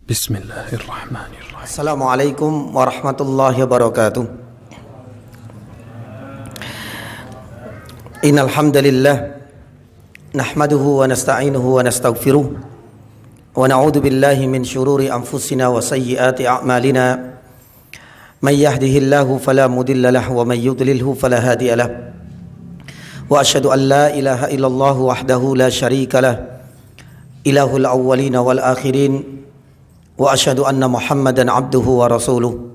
Bismillahirrahmanirrahim. Assalamualaikum warahmatullahi wabarakatuh. Innal hamdalillah nahmaduhu wa nasta'inuhu wa nastaghfiruh wa na'udzu billahi min shururi anfusina wa sayyiati a'malina. May yahdihillahu fala mudilla lahu wa may yudlilhu fala hadiya lahu. Wa asyhadu an la ilaha illallah wahdahu la syarika lah. Ilahul awwalin wal akhirin. Wa asyhadu anna Muhammadan abduhu wa rasuluh.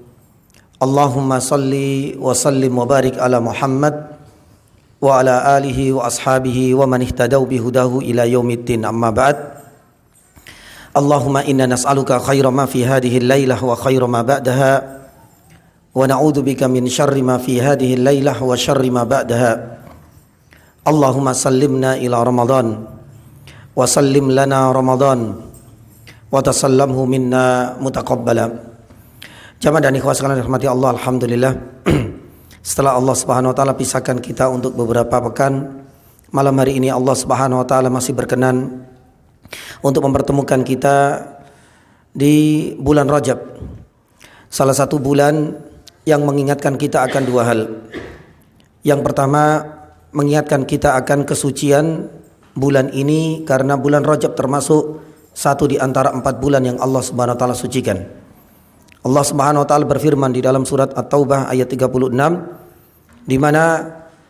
Allahumma salli wa sallim wa barik ala Muhammad wa ala alihi wa ashabihi wa man ihtadaw bihudahu ila yaumiddin, amma ba'd. Allahumma inna nas'aluka khaira ma fi hadhihi al-lailah wa khaira ma ba'daha wa na'udzu bika min syarri ma fi hadhihi al-lailah wa syarri ma ba'daha. Allahumma sallimna ila Ramadan wa sallim lana Ramadan wa tasallamhu minna mutaqabbala. Jamaah dan ikhwah sekalian rahmati Allah, alhamdulillah. Setelah Allah Subhanahu wa taala pisahkan kita untuk beberapa pekan, malam hari ini Allah Subhanahu wa taala masih berkenan untuk mempertemukan kita di bulan Rajab. Salah satu bulan yang mengingatkan kita akan dua hal. Yang pertama, mengingatkan kita akan kesucian bulan ini karena bulan Rajab termasuk satu di antara 4 bulan yang Allah Subhanahu wa taala sucikan. Allah Subhanahu wa taala berfirman di dalam surat At-Taubah ayat 36, di mana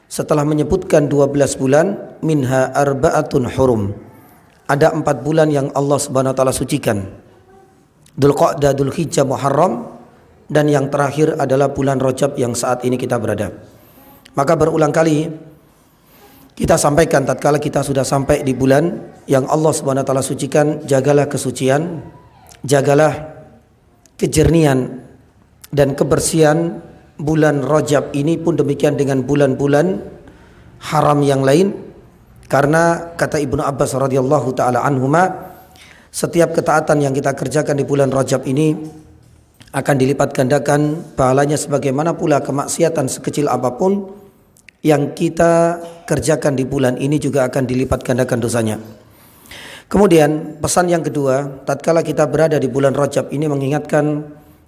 setelah menyebutkan 12 bulan, minha arba'atun hurum. Ada 4 bulan yang Allah Subhanahu wa taala sucikan. Dzulqa'dah, Dzulhijjah, Muharram, dan yang terakhir adalah bulan Rajab yang saat ini kita berada. Maka berulang kali kita sampaikan tatkala kita sudah sampai di bulan yang Allah Subhanahu wa taala sucikan, jagalah kesucian, jagalah kejernihan dan kebersihan bulan Rajab ini, pun demikian dengan bulan-bulan haram yang lain. Karena kata Ibnu Abbas radhiyallahu taala anhuma, setiap ketaatan yang kita kerjakan di bulan Rajab ini akan dilipat gandakan pahalanya, sebagaimana pula kemaksiatan sekecil apapun yang kita kerjakan di bulan ini juga akan dilipat gandakan dosanya. Kemudian pesan yang kedua, tatkala kita berada di bulan Rajab ini mengingatkan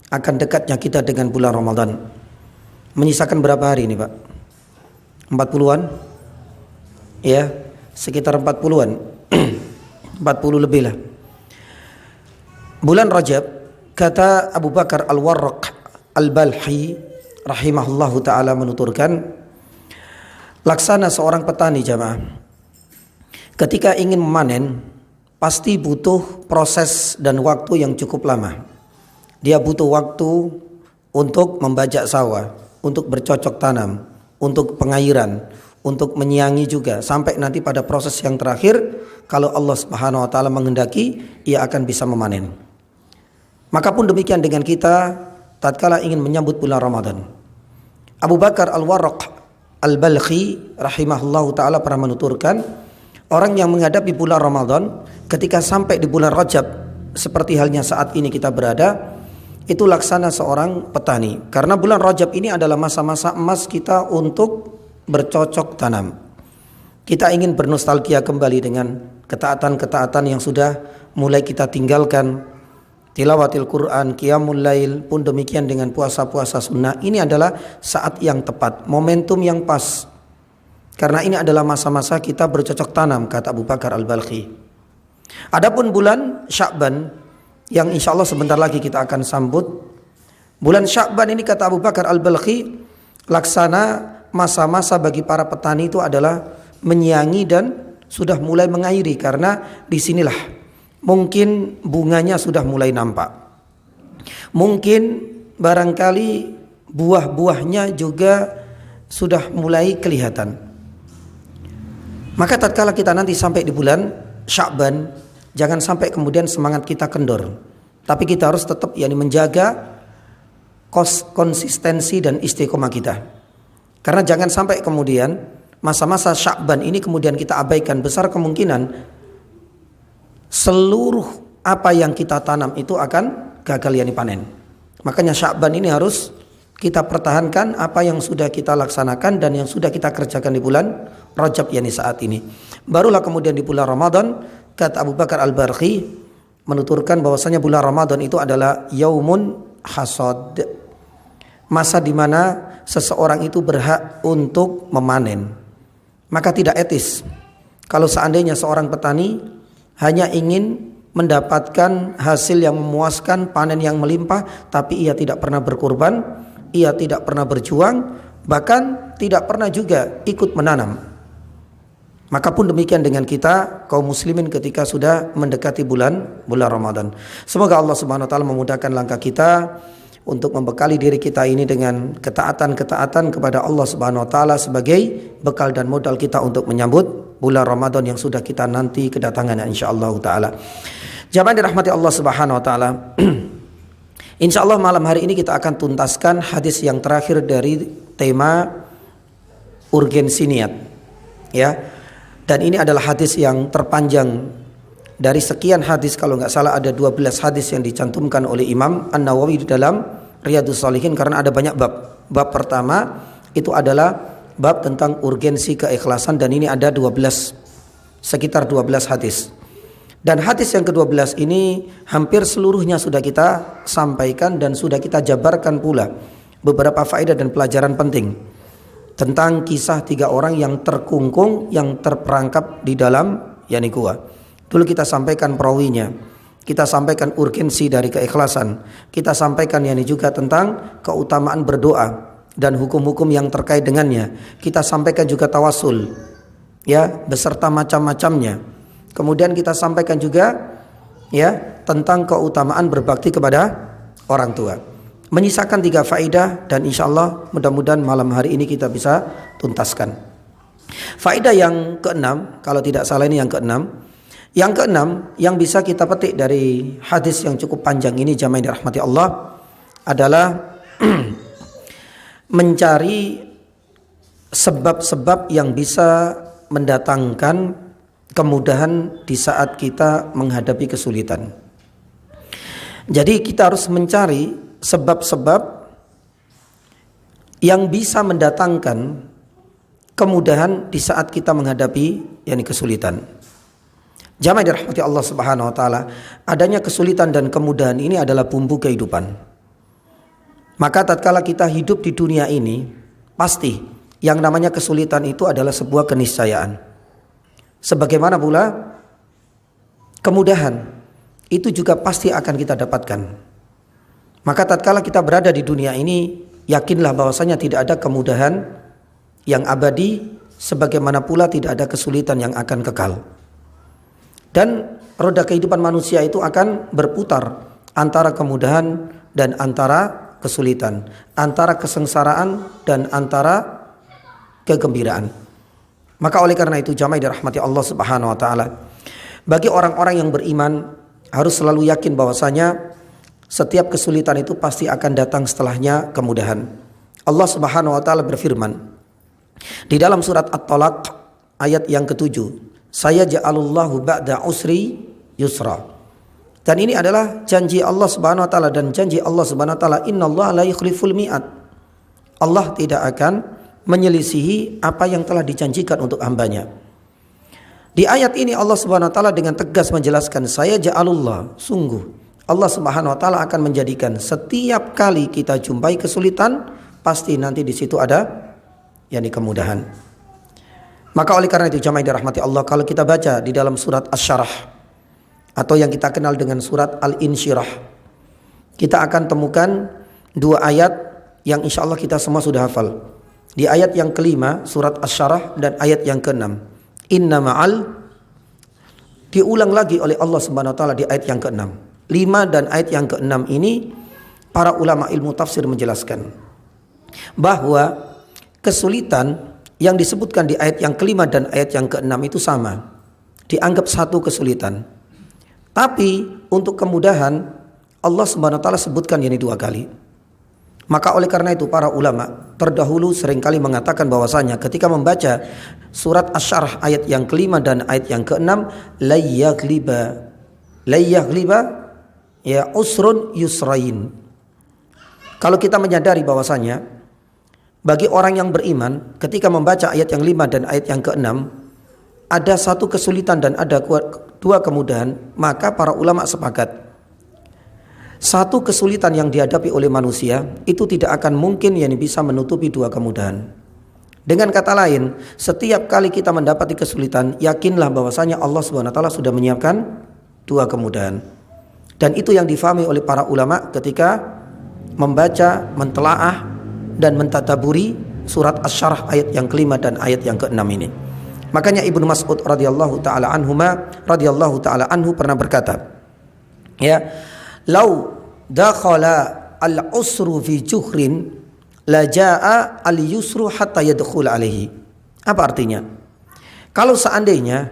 akan dekatnya kita dengan bulan Ramadan. Menyisakan berapa hari ini, Pak? 40-an? Ya, sekitar 40-an. 40 lebih lah. Bulan Rajab, kata Abu Bakar Al-Warraq Al-Balhi rahimahullahu taala menuturkan, laksana seorang petani jamaah, ketika ingin memanen pasti butuh proses dan waktu yang cukup lama. Dia butuh waktu untuk membajak sawah, untuk bercocok tanam, untuk pengairan, untuk menyiangi juga, sampai nanti pada proses yang terakhir, kalau Allah Subhanahu wa taala menghendaki, ia akan bisa memanen. Maka pun demikian dengan kita tatkala ingin menyambut bulan Ramadan. Abu Bakar Al-Warraq Al-Balhi rahimahullahu ta'ala pernah menuturkan, orang yang menghadapi bulan Ramadan ketika sampai di bulan Rajab, seperti halnya saat ini kita berada, itu laksana seorang petani. Karena bulan Rajab ini adalah masa-masa emas kita untuk bercocok tanam. Kita ingin bernostalgia kembali dengan ketaatan-ketaatan yang sudah mulai kita tinggalkan. Tilawatil Quran, qiyamul lail, pun demikian dengan puasa-puasa sunnah. Ini adalah saat yang tepat, momentum yang pas. Karena ini adalah masa-masa kita bercocok tanam, kata Abu Bakar Al-Balhi. Adapun bulan Sya'ban yang insya Allah sebentar lagi kita akan sambut, bulan Sya'ban ini kata Abu Bakar Al-Balhi, laksana masa-masa bagi para petani itu adalah menyiangi dan sudah mulai mengairi, karena disinilah mungkin bunganya sudah mulai nampak. Mungkin barangkali buah-buahnya juga sudah mulai kelihatan. Maka tatkala kita nanti sampai di bulan Sya'ban, jangan sampai kemudian semangat kita kendor. Tapi kita harus tetap menjaga konsistensi dan istiqomah kita. Karena jangan sampai kemudian masa-masa Sya'ban ini kemudian kita abaikan. Besar kemungkinan seluruh apa yang kita tanam itu akan gagal panen. Makanya Sya'ban ini harus kita pertahankan apa yang sudah kita laksanakan dan yang sudah kita kerjakan di bulan Rajab saat ini. Barulah kemudian di bulan Ramadan, kata Abu Bakar Al-Balhi, menuturkan bahwasanya bulan Ramadan itu adalah yaumun hasad, masa di mana seseorang itu berhak untuk memanen. Maka tidak etis kalau seandainya seorang petani hanya ingin mendapatkan hasil yang memuaskan, panen yang melimpah, tapi ia tidak pernah berkorban, ia tidak pernah berjuang, bahkan tidak pernah juga ikut menanam. Maka pun demikian dengan kita kaum muslimin ketika sudah mendekati bulan Ramadan. Semoga Allah Subhanahu wa taala memudahkan langkah kita untuk membekali diri kita ini dengan ketaatan-ketaatan kepada Allah Subhanahu wa taala sebagai bekal dan modal kita untuk menyambut bulan Ramadan yang sudah kita nanti kedatangannya insyaallah taala. Jamaah dirahmati Allah Subhanahu wa taala. Insyaallah malam hari ini kita akan tuntaskan hadis yang terakhir dari tema urgensi niat. Ya. Dan ini adalah hadis yang terpanjang dari sekian hadis, kalau nggak salah ada 12 hadis yang dicantumkan oleh Imam An-Nawawi di dalam Riyadhus Shalihin, karena ada banyak bab. Bab pertama itu adalah bab tentang urgensi keikhlasan, dan ini ada sekitar 12 hadis. Dan hadis yang ke-12 ini hampir seluruhnya sudah kita sampaikan dan sudah kita jabarkan pula beberapa faedah dan pelajaran penting tentang kisah 3 orang yang terkungkung, yang terperangkap di dalam gua. Dulu kita sampaikan perawinya, kita sampaikan urgensi dari keikhlasan, kita sampaikan juga tentang keutamaan berdoa dan hukum-hukum yang terkait dengannya. Kita sampaikan juga tawasul, ya, beserta macam-macamnya. Kemudian kita sampaikan juga tentang keutamaan berbakti kepada orang tua. Menyisakan 3 faedah, dan insyaallah mudah-mudahan malam hari ini kita bisa tuntaskan. Faedah yang ke-6, kalau tidak salah ini yang ke-6. Yang ke-6 yang bisa kita petik dari hadis yang cukup panjang ini, jamaah yang dirahmati Allah, adalah mencari sebab-sebab yang bisa mendatangkan kemudahan di saat kita menghadapi kesulitan. Jadi kita harus mencari sebab-sebab yang bisa mendatangkan kemudahan di saat kita menghadapi kesulitan. Jamaah dirahmati Allah Subhanahu wa taala, adanya kesulitan dan kemudahan ini adalah bumbu kehidupan. Maka tatkala kita hidup di dunia ini, pasti yang namanya kesulitan itu adalah sebuah keniscayaan. Sebagaimana pula kemudahan itu juga pasti akan kita dapatkan. Maka tatkala kita berada di dunia ini, yakinlah bahwasanya tidak ada kemudahan yang abadi, sebagaimana pula tidak ada kesulitan yang akan kekal. Dan roda kehidupan manusia itu akan berputar antara kemudahan dan antara kesulitan, antara kesengsaraan dan antara kegembiraan. Maka oleh karena itu jamaah dirahmati Allah Subhanahu wa taala, bagi orang-orang yang beriman harus selalu yakin bahwasanya setiap kesulitan itu pasti akan datang setelahnya kemudahan. Allah Subhanahu wa taala berfirman di dalam surat At-Talaq ayat yang ke-7, sayaj'alullahu ba'da usri yusra. Dan ini adalah janji Allah Subhanahu wa taala, dan janji Allah Subhanahu wa taala, innallaha la yukhliful mi'ad. Allah tidak akan menyelisihi apa yang telah dijanjikan untuk hambanya. Di ayat ini Allah Subhanahu wa taala dengan tegas menjelaskan, sayaj'alullah, sungguh Allah Subhanahu wa taala akan menjadikan setiap kali kita jumpai kesulitan, pasti nanti di situ ada kemudahan. Maka oleh karena itu jamaah dirahmati Allah, kalau kita baca di dalam surat Asy-Syarah atau yang kita kenal dengan surat Al-Insyirah, kita akan temukan 2 ayat yang insyaallah kita semua sudah hafal. Di ayat yang ke-5 surat Asy-Syarah dan ayat yang ke-6, inna ma'al, diulang lagi oleh Allah Subhanahu wa taala di ayat yang ke-6. 5 dan ayat yang ke-6 ini para ulama ilmu tafsir menjelaskan bahwa kesulitan yang disebutkan di ayat yang ke-5 dan ayat yang ke-6 itu sama, dianggap satu kesulitan. Tapi untuk kemudahan Allah Subhanahu wa taala sebutkan 2 kali. Maka oleh karena itu para ulama terdahulu seringkali mengatakan bahwasanya ketika membaca surat Asy-Syarah ayat yang ke-5 dan ayat yang ke-6, la yaghliba usrun yusrain. Kalau kita menyadari bahwasanya bagi orang yang beriman ketika membaca ayat yang 5 dan ayat yang ke-6 ada satu kesulitan dan ada 2 dua kemudahan, maka para ulama sepakat satu kesulitan yang dihadapi oleh manusia itu tidak akan mungkin yang bisa menutupi dua kemudahan. Dengan kata lain, setiap kali kita mendapati kesulitan, yakinlah bahwasanya Allah SWT sudah menyiapkan dua kemudahan. Dan itu yang difahami oleh para ulama ketika membaca, mentelaah dan mentadaburi surat Asy-Syarah ayat yang kelima dan ayat yang keenam ini. Makanya Ibnu Mas'ud radhiyallahu taala anhu pernah berkata, ya, lau dakhala al-usru fi juhrin la jaa al-yusru hatta yadkhul alaihi. Apa artinya? Kalau seandainya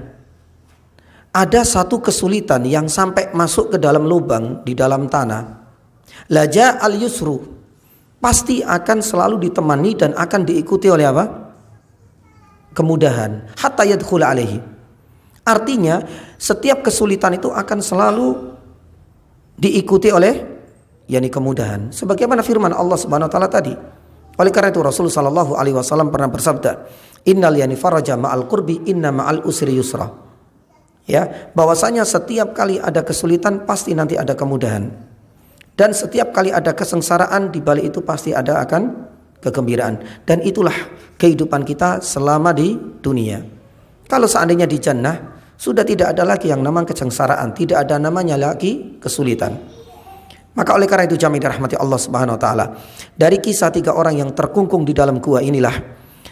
ada satu kesulitan yang sampai masuk ke dalam lubang di dalam tanah, la jaa al-yusru, pasti akan selalu ditemani dan akan diikuti oleh apa? Kemudahan. Hatta yadkhul alaihi. Artinya setiap kesulitan itu akan selalu diikuti oleh kemudahan. Sebagaimana firman Allah Subhanahu wa taala tadi. Oleh karena itu Rasul sallallahu alaihi wasallam pernah bersabda, "Innal faraja ma'al qurbi inna ma'al usri yusra." Ya, bahwasanya setiap kali ada kesulitan pasti nanti ada kemudahan. Dan setiap kali ada kesengsaraan di balik itu pasti ada akan kegembiraan. Dan itulah kehidupan kita selama di dunia. Kalau seandainya di jannah sudah tidak ada lagi yang namanya kesengsaraan, tidak ada namanya lagi kesulitan. Maka oleh karena itu jamaah dirahmati Allah Subhanahu wa taala, dari kisah 3 orang yang terkungkung di dalam gua inilah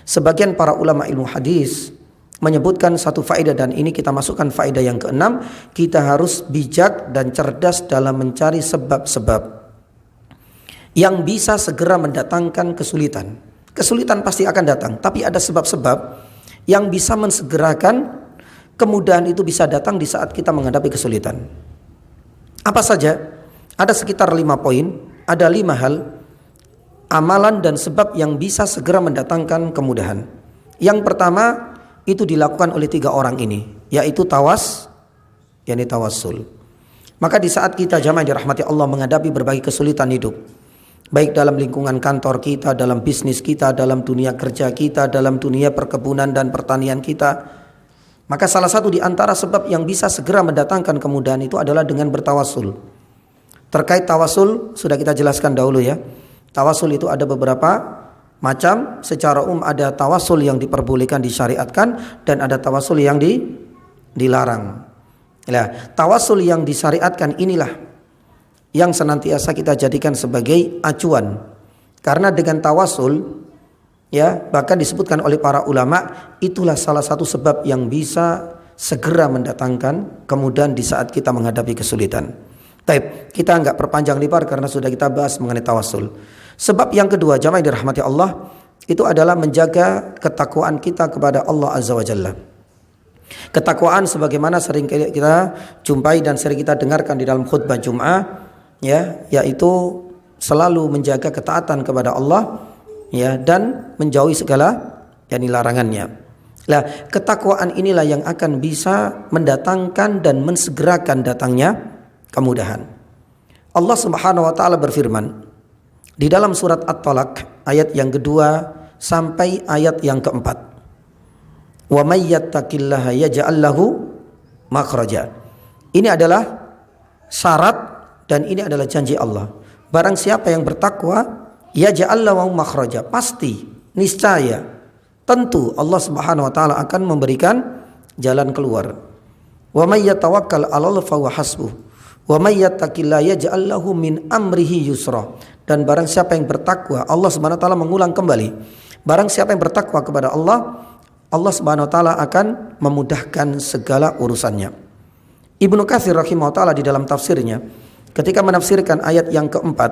sebagian para ulama ilmu hadis menyebutkan satu faedah, dan ini kita masukkan faedah yang keenam, kita harus bijak dan cerdas dalam mencari sebab-sebab yang bisa segera mendatangkan kesulitan. Kesulitan pasti akan datang, tapi ada sebab-sebab yang bisa mensegerakan kemudahan itu bisa datang di saat kita menghadapi kesulitan. Apa saja? Ada sekitar 5 poin, ada 5 hal amalan dan sebab yang bisa segera mendatangkan kemudahan. Yang pertama itu dilakukan oleh 3 orang ini, yaitu tawassul. Maka di saat kita jamaah dirahmati Allah menghadapi berbagai kesulitan hidup, baik dalam lingkungan kantor kita, dalam bisnis kita, dalam dunia kerja kita, dalam dunia perkebunan dan pertanian kita, maka salah satu di antara sebab yang bisa segera mendatangkan kemudahan itu adalah dengan bertawassul. Terkait tawassul sudah kita jelaskan dahulu ya. Tawassul itu ada beberapa macam. Secara umum ada tawassul yang diperbolehkan, disyariatkan, dan ada tawassul yang dilarang. Nah, tawassul yang disyariatkan inilah yang senantiasa kita jadikan sebagai acuan. Karena dengan tawassul ya, bahkan disebutkan oleh para ulama, itulah salah satu sebab yang bisa segera mendatangkan kemudahan di saat kita menghadapi kesulitan. Baik, kita enggak perpanjang lebar karena sudah kita bahas mengenai tawassul. Sebab yang kedua, jamaah dirahmati Allah, itu adalah menjaga ketakwaan kita kepada Allah Azza wa Jalla. Ketakwaan sebagaimana sering kita jumpai dan sering kita dengarkan di dalam khutbah Jum'ah ya, yaitu selalu menjaga ketaatan kepada Allah ya, dan menjauhi segala larangannya. Nah, ketakwaan inilah yang akan bisa mendatangkan dan mensegerakan datangnya kemudahan. Allah Subhanahu wa taala berfirman di dalam surat At-Talaq ayat yang kedua sampai ayat yang keempat. Wa may yattaqillaha yaj'al lahu makhraja. Ini adalah syarat dan ini adalah janji Allah. Barang siapa yang bertakwa, yaj'al lahu makhraja, pasti, niscaya, tentu Allah Subhanahu wa taala akan memberikan jalan keluar. Wa may yatawakkal 'alallahi fa huwa hasbuh. Wa may yattaqillaha yaj'al lahu min amrihi yusra. Dan barang siapa yang bertakwa, Allah Subhanahu wa taala mengulang kembali, barang siapa yang bertakwa kepada Allah, Allah Subhanahu wa taala akan memudahkan segala urusannya. Ibnu Katsir rahimahullah taala di dalam tafsirnya ketika menafsirkan ayat yang keempat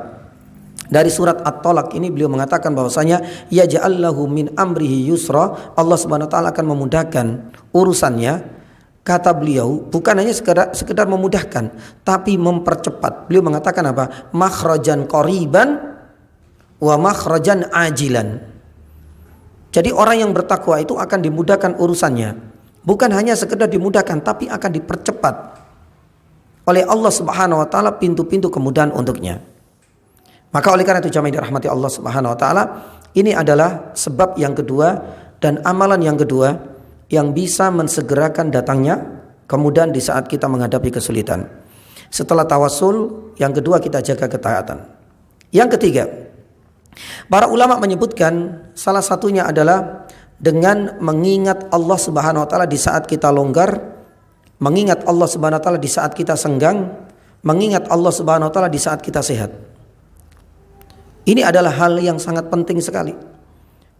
dari surat At-Talaq ini, beliau mengatakan bahwasanya yaj'al lahu min amrihi yusra, Allah Subhanahu wa taala akan memudahkan urusannya. Kata beliau, bukan hanya sekedar memudahkan, tapi mempercepat. Beliau mengatakan apa? Makhrajan qoriban wa makhrajan ajilan. Jadi orang yang bertakwa itu akan dimudahkan urusannya. Bukan hanya sekedar dimudahkan, tapi akan dipercepat oleh Allah Subhanahu wa taala pintu-pintu kemudahan untuknya. Maka oleh karena itu jamaah dirahmati Allah Subhanahu wa taala, ini adalah sebab yang kedua dan amalan yang kedua yang bisa mensegerakan datangnya kemudahan di saat kita menghadapi kesulitan. Setelah tawassul, yang kedua kita jaga ketaatan. Yang ketiga, para ulama menyebutkan salah satunya adalah dengan mengingat Allah Subhanahu wa taala di saat kita longgar, mengingat Allah Subhanahu wa taala di saat kita senggang, mengingat Allah Subhanahu wa taala di saat kita sehat. Ini adalah hal yang sangat penting sekali.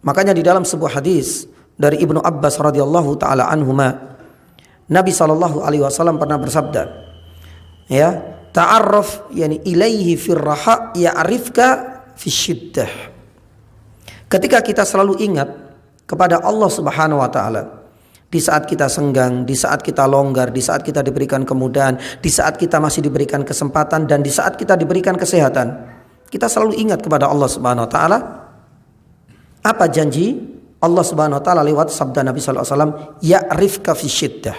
Makanya di dalam sebuah hadis dari Ibnu Abbas radhiyallahu taala anhuma, Nabi sallallahu alaihi wasallam pernah bersabda, ya, ta'arraf yani ilaihi fir raha ya'rifka fi syiddah. Ketika kita selalu ingat kepada Allah Subhanahu wa taala di saat kita senggang, di saat kita longgar, di saat kita diberikan kemudahan, di saat kita masih diberikan kesempatan, dan di saat kita diberikan kesehatan, kita selalu ingat kepada Allah Subhanahu wa taala. Apa janji Allah Subhanahu wa taala lewat sabda Nabi sallallahu alaihi wasallam, ya'rifka fi syiddah.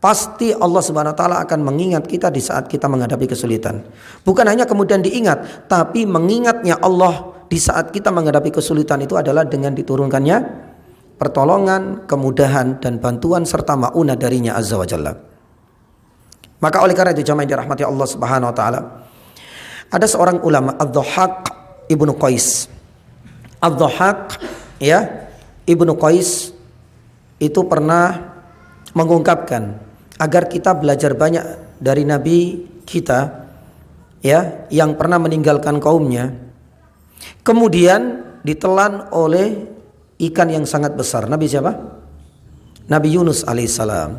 Pasti Allah Subhanahu wa taala akan mengingat kita di saat kita menghadapi kesulitan. Bukan hanya kemudian diingat, tapi mengingatnya Allah di saat kita menghadapi kesulitan itu adalah dengan diturunkannya pertolongan, kemudahan, dan bantuan serta maunah darinya Azza wa Jalla. Maka oleh karena itu jamaah yang dirahmati Allah Subhanahu wa taala, ada seorang ulama, Ad-Dhahhak Ibnu Qais. Ad-Dhahhak, ya, Ibnu Qais itu pernah mengungkapkan agar kita belajar banyak dari Nabi kita, ya, yang pernah meninggalkan kaumnya, kemudian ditelan oleh ikan yang sangat besar. Nabi siapa? Nabi Yunus alaihissalam.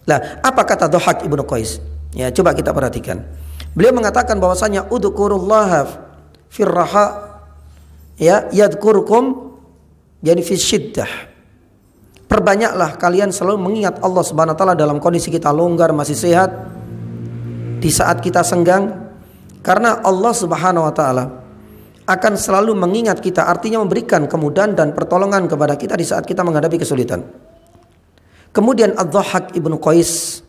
Lah, apa kata Dhahhak Ibnu Qais? Ya, coba kita perhatikan. Beliau mengatakan bahwasanya udzukurullaha firraha, ya, yadhkurukum yani fi syiddah. Perbanyaklah kalian selalu mengingat Allah Subhanahu wa taala dalam kondisi kita longgar, masih sehat, di saat kita senggang, karena Allah Subhanahu wa taala akan selalu mengingat kita, artinya memberikan kemudahan dan pertolongan kepada kita di saat kita menghadapi kesulitan. Kemudian Ad-Dhahhak Ibnu Qais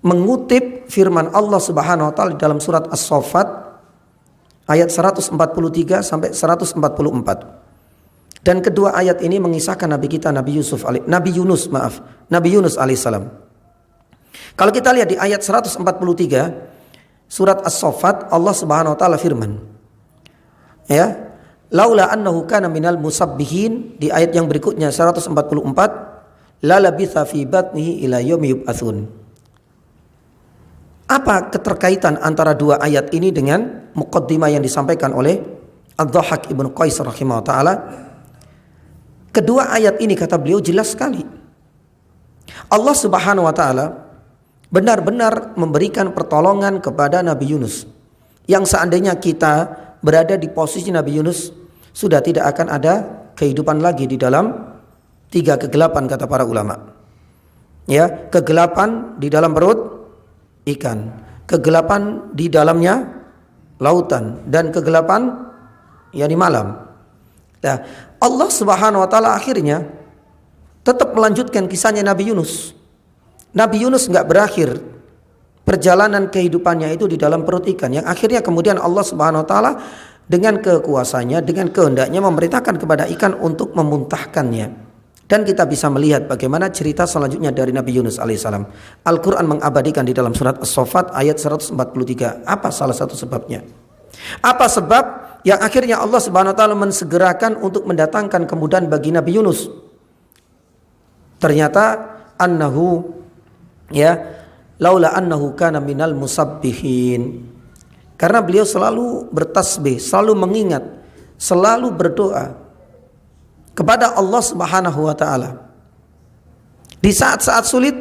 mengutip firman Allah Subhanahu wa taala dalam surat As-Saffat ayat 143 sampai 144. Dan kedua ayat ini mengisahkan Nabi kita Nabi Yunus alaihissalam. Kalau kita lihat di ayat 143 surat As-Saffat, Allah Subhanahu wa taala firman, ya, laula annahu kana minal musabbihin. Di ayat yang berikutnya 144, la labitha fi batnihi ila yaumi yub'atsun. Apa keterkaitan antara dua ayat ini dengan muqaddimah yang disampaikan oleh Ad-Dhahhak Ibnu Qais rahimahullah taala? Kedua ayat ini kata beliau jelas sekali. Allah Subhanahu wa taala benar-benar memberikan pertolongan kepada Nabi Yunus. Yang seandainya kita berada di posisi Nabi Yunus, sudah tidak akan ada kehidupan lagi di dalam tiga kegelapan kata para ulama. Ya, kegelapan di dalam perut ikan, kegelapan di dalamnya lautan, dan kegelapan di malam. Nah, Allah Subhanahu wa taala akhirnya tetap melanjutkan kisahnya Nabi Yunus. Nabi Yunus enggak berakhir perjalanan kehidupannya itu di dalam perut ikan, yang akhirnya kemudian Allah Subhanahu wa taala dengan kekuasaannya, dengan kehendaknya memerintahkan kepada ikan untuk memuntahkannya. Dan kita bisa melihat bagaimana cerita selanjutnya dari Nabi Yunus alaihissalam. Al-Quran mengabadikan di dalam surat As-Saffat ayat 143. Apa salah satu sebabnya? Apa sebab yang akhirnya Allah Subhanahu wa taala mensegerakan untuk mendatangkan kemudahan bagi Nabi Yunus? Ternyata annahu, ya, laula annahu kana minal musabbihin. Karena beliau selalu bertasbih, selalu mengingat, selalu berdoa kepada Allah Subhanahu wa taala. Di saat-saat sulit,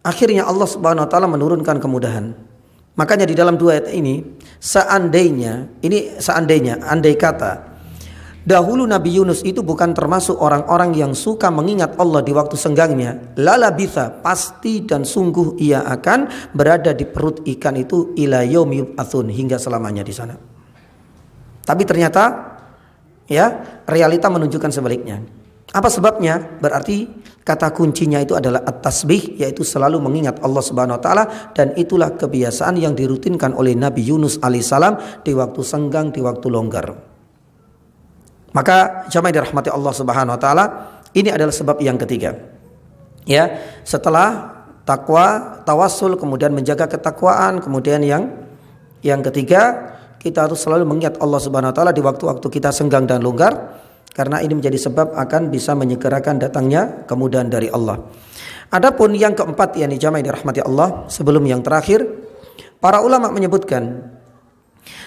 akhirnya Allah Subhanahu wa taala menurunkan kemudahan. Makanya di dalam dua ayat ini, andai kata dahulu Nabi Yunus itu bukan termasuk orang-orang yang suka mengingat Allah di waktu senggangnya, lalabitha, pasti dan sungguh ia akan berada di perut ikan itu ila yaumi yub'atsun, hingga selamanya di sana. Tapi ternyata, ya, realita menunjukkan sebaliknya. Apa sebabnya? Berarti kata kuncinya itu adalah at-tasbih, yaitu selalu mengingat Allah Subhanahu wa taala, dan itulah kebiasaan yang dirutinkan oleh Nabi Yunus alaihissalam di waktu senggang, di waktu longgar. Maka jamaah dirahmati Allah Subhanahu wa taala, ini adalah sebab yang ketiga. Ya, setelah takwa, tawassul, kemudian menjaga ketakwaan, kemudian yang ketiga, kita harus selalu mengingat Allah Subhanahu wa taala di waktu-waktu kita senggang dan longgar, karena ini menjadi sebab akan bisa menyegerakan datangnya kemudahan dari Allah. Adapun yang keempat, yakni jamaah dirahmati Allah, sebelum yang terakhir, para ulama menyebutkan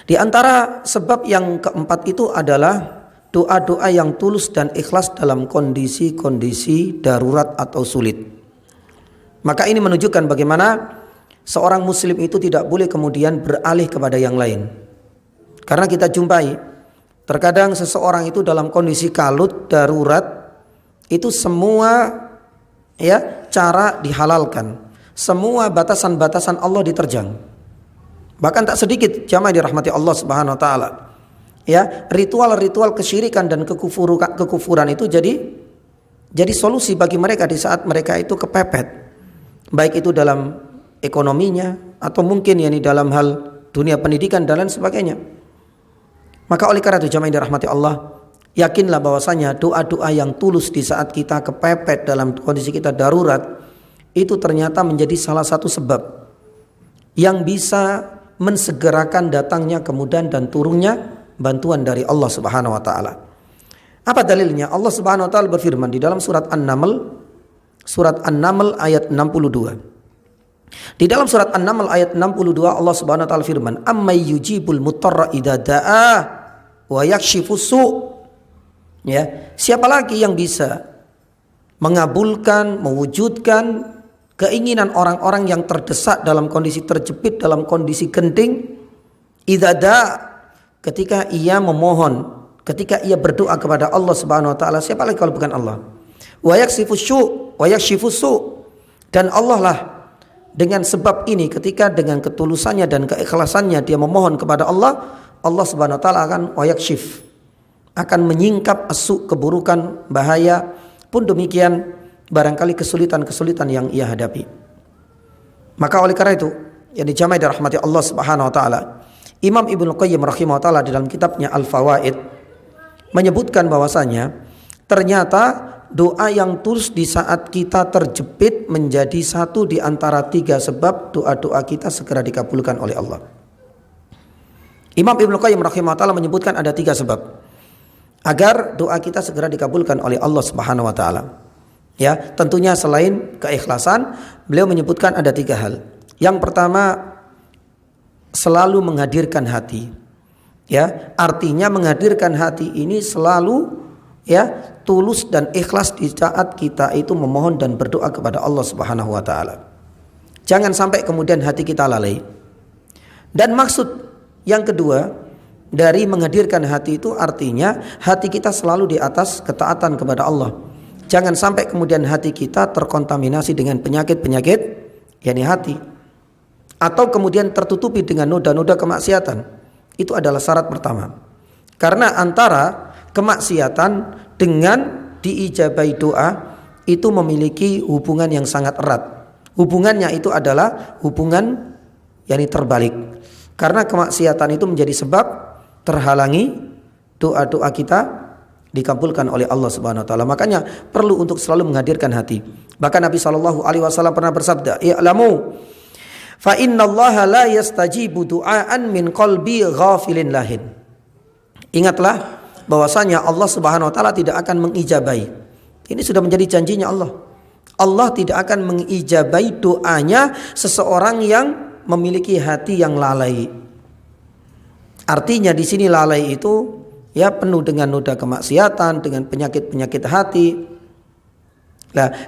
di antara sebab yang keempat itu adalah doa-doa yang tulus dan ikhlas dalam kondisi-kondisi darurat atau sulit. Maka ini menunjukkan bagaimana seorang muslim itu tidak boleh kemudian beralih kepada yang lain. Karena kita jumpai terkadang seseorang itu dalam kondisi kalut, darurat, itu semua cara dihalalkan, semua batasan-batasan Allah diterjang. Bahkan tak sedikit jamaah dirahmati Allah Subhanahu wa taala. Ritual-ritual kesyirikan dan kekufuran itu jadi solusi bagi mereka di saat mereka itu kepepet. Baik itu dalam ekonominya atau mungkin dalam hal dunia pendidikan dan lain sebagainya. Maka oleh karena itu jamaah dirahmati Allah, yakinlah bahwasanya doa-doa yang tulus di saat kita kepepet dalam kondisi kita darurat itu ternyata menjadi salah satu sebab yang bisa mensegerakan datangnya kemudahan dan turunnya bantuan dari Allah Subhanahu wa taala. Apa dalilnya? Allah Subhanahu wa taala berfirman di dalam surat An-Naml ayat 62. Di dalam surat An-Naml ayat 62 Allah Subhanahu wa taala firman, "Ammay yujibul mutarra idza da'a wa yakshifus su'." Siapa lagi yang bisa mengabulkan, mewujudkan keinginan orang-orang yang terdesak dalam kondisi terjepit, dalam kondisi genting, idza da'a, ketika ia memohon, ketika ia berdoa kepada Allah Subhanahu wa taala, siapa lagi kalau bukan Allah? Wa yakshifus su', dan Allah lah dengan sebab ini, ketika dengan ketulusannya dan keikhlasannya dia memohon kepada Allah, Allah Subhanahu wa taala akan akan menyingkap asu, keburukan, bahaya, pun demikian barangkali kesulitan-kesulitan yang ia hadapi. Maka oleh karena itu, yang dijamai dirahmati Allah Subhanahu wa taala, Imam Ibnu Qayyim rahimahullah taala di dalam kitabnya Al-Fawaid menyebutkan bahwasanya ternyata doa yang tulus di saat kita terjepit menjadi satu di antara 3 sebab doa-doa kita segera dikabulkan oleh Allah. Imam Ibnu Qayyim rahimahullah taala menyebutkan ada 3 sebab agar doa kita segera dikabulkan oleh Allah Subhanahu wa taala. Tentunya selain keikhlasan, beliau menyebutkan ada 3 hal. Yang pertama, selalu menghadirkan hati. Artinya menghadirkan hati ini selalu tulus dan ikhlas di saat kita itu memohon dan berdoa kepada Allah Subhanahu wa taala. Jangan sampai kemudian hati kita lalai. Dan maksud yang kedua dari menghadirkan hati itu artinya hati kita selalu di atas ketaatan kepada Allah. Jangan sampai kemudian hati kita terkontaminasi dengan penyakit-penyakit hati, atau kemudian tertutupi dengan noda-noda kemaksiatan. Itu adalah syarat pertama. Karena antara kemaksiatan dengan diijabahi doa itu memiliki hubungan yang sangat erat. Hubungannya itu adalah hubungan terbalik. Karena kemaksiatan itu menjadi sebab terhalangi doa-doa kita dikabulkan oleh Allah Subhanahu wa taala. Makanya perlu untuk selalu menghadirkan hati. Bahkan Nabi SAW pernah bersabda, "I'lamu fa innallaha la yastajibu du'aan min qalbi ghafilin lahin." Ingatlah bahwasanya Allah Subhanahu wa taala tidak akan mengijabahi. Ini sudah menjadi janjinya Allah. Allah tidak akan mengijabahi doanya seseorang yang memiliki hati yang lalai. Artinya di sini lalai itu penuh dengan noda kemaksiatan, dengan penyakit-penyakit hati.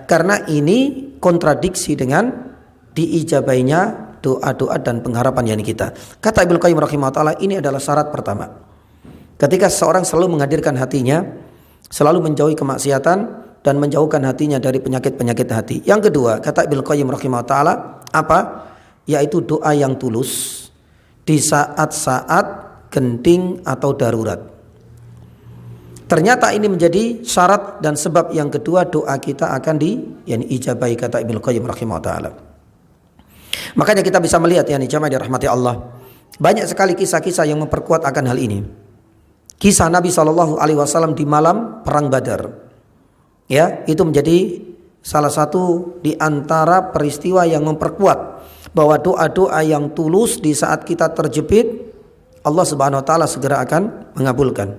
Karena ini kontradiksi dengan diijabainya doa-doa dan pengharapan yang kita. Kata Ibnu Qayyim rahimahullah taala, ini adalah syarat pertama. Ketika seseorang selalu menghadirkan hatinya, selalu menjauhi kemaksiatan dan menjauhkan hatinya dari penyakit-penyakit hati. Yang kedua, kata Ibnu Qayyim rahimahullah taala, apa? Yaitu doa yang tulus di saat-saat genting atau darurat. Ternyata ini menjadi syarat dan sebab yang kedua doa kita akan diijabahi, kata Ibnu Qayyim rahimahullah taala. Makanya kita bisa melihat jamaah dirahmati Allah, banyak sekali kisah-kisah yang memperkuat akan hal ini. Kisah Nabi SAW di malam perang Badar, itu menjadi salah satu di antara peristiwa yang memperkuat bahwa doa-doa yang tulus di saat kita terjepit, Allah Subhanahu wa taala segera akan mengabulkan.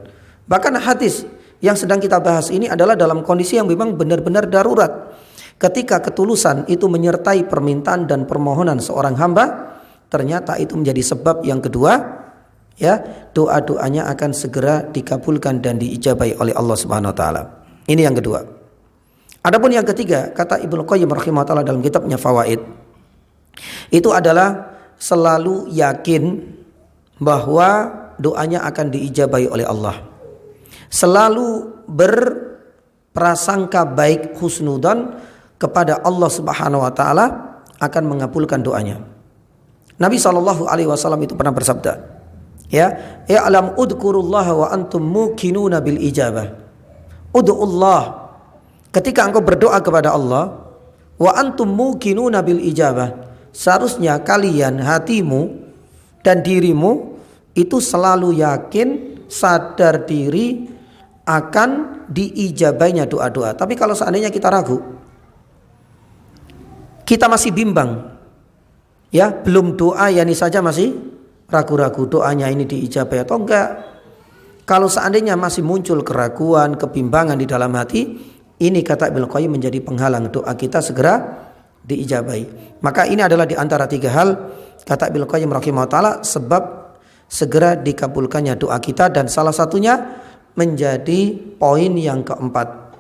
Bahkan hadis yang sedang kita bahas ini adalah dalam kondisi yang memang benar-benar darurat. Ketika ketulusan itu menyertai permintaan dan permohonan seorang hamba, ternyata itu menjadi sebab yang kedua, ya, doa-doanya akan segera dikabulkan dan diijabahi oleh Allah Subhanahu wa taala. Ini yang kedua. Adapun yang ketiga, kata Ibnu Qayyim rahimahullah dalam kitabnya Fawaid, itu adalah selalu yakin bahwa doanya akan diijabahi oleh Allah. Selalu berprasangka baik, husnudzon kepada Allah Subhanahu wa taala akan mengabulkan doanya. Nabi SAW itu pernah bersabda, ya alam udkurullah wa antum muqinuna bil ijabah. Ud'ullah, ketika engkau berdoa kepada Allah, wa antum muqinuna bil ijabah, seharusnya kalian, hatimu dan dirimu itu selalu yakin, sadar diri akan diijabainya doa-doa. Tapi kalau seandainya kita ragu, kita masih bimbang, ya, belum doa yani saja masih ragu-ragu doanya ini diijabai atau enggak. Kalau seandainya masih muncul keraguan, kebimbangan di dalam hati, ini kata Ibnu Qayyim menjadi penghalang doa kita segera diijabai. Maka ini adalah di antara tiga hal, kata Ibnu Qayyim rahimahullah taala, sebab segera dikabulkannya doa kita, dan salah satunya menjadi poin yang keempat,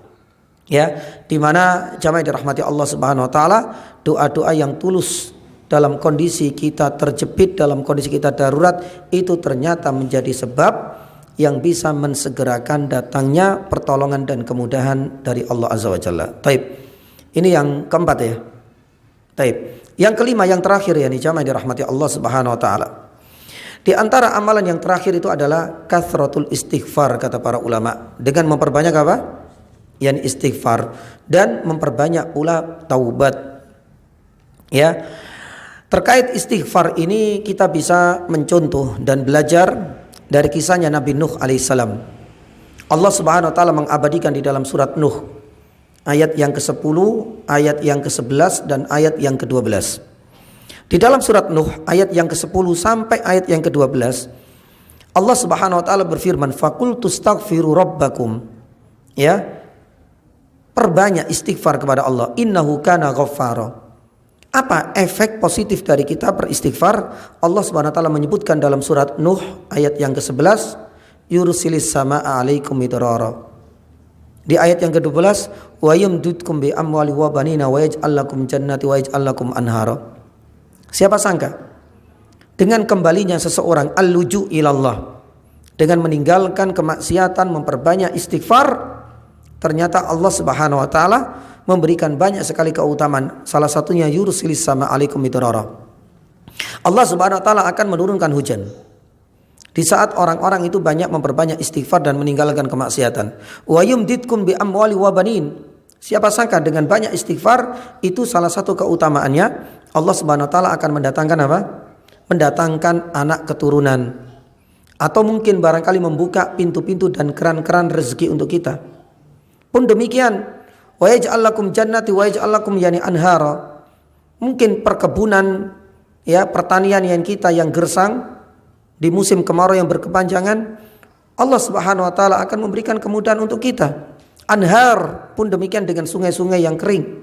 ya, di mana jamaah dirahmati Allah Subhanahu wa taala, doa-doa yang tulus dalam kondisi kita terjepit, dalam kondisi kita darurat, itu ternyata menjadi sebab yang bisa mensegerakan datangnya pertolongan dan kemudahan dari Allah Azza wa Jalla. Taib. Ini yang keempat, ya. Taib. Yang kelima, yang terakhir, ya, jamaah dirahmati Allah Subhanahu wa taala. Di antara amalan yang terakhir itu adalah kathratul istighfar, kata para ulama, dengan memperbanyak apa? Yang istighfar, dan memperbanyak pula taubat. Ya. Terkait istighfar ini kita bisa mencontoh dan belajar dari kisahnya Nabi Nuh alaihissalam. Allah Subhanahu wa taala mengabadikan di dalam surat Nuh ayat yang ke-10, ayat yang ke-11 dan ayat yang ke-12. Di dalam surat Nuh ayat yang ke-10 sampai ayat yang ke-12, Allah Subhanahu wa taala berfirman, faqultu astaghfiru rabbakum. Ya. Perbanyak istighfar kepada Allah, innahu kana ghaffara. Apa efek positif dari kita beristighfar? Allah Subhanahu wa taala menyebutkan dalam surat Nuh ayat yang ke-11, yursilis samaa'a 'alaikum midrara. Di ayat yang ke-12, wa yumdidkum bi amwali wa banina wa yaj'al lakum jannati wa yaj'al lakum anhara. Siapa sangka dengan kembalinya seseorang al-luju ilallah, dengan meninggalkan kemaksiatan, memperbanyak istighfar, ternyata Allah Subhanahu wa taala memberikan banyak sekali keutamaan. Salah satunya yursilis sama alaikum midrara. Allah Subhanahu wa taala akan menurunkan hujan di saat orang-orang itu banyak memperbanyak istighfar dan meninggalkan kemaksiatan. Wa yumdidkum bi amwali wa banin. Siapa sangka dengan banyak istighfar itu salah satu keutamaannya, Allah Subhanahu wa taala akan mendatangkan apa? Mendatangkan anak keturunan, atau mungkin barangkali membuka pintu-pintu dan keran-keran rezeki untuk kita. Pun demikian, wa yaj'al lakum jannati wa yaj'al lakum yani anhara. Mungkin perkebunan, ya, pertanian yang kita yang gersang di musim kemarau yang berkepanjangan, Allah Subhanahu wa taala akan memberikan kemudahan untuk kita. Anhar pun demikian dengan sungai-sungai yang kering.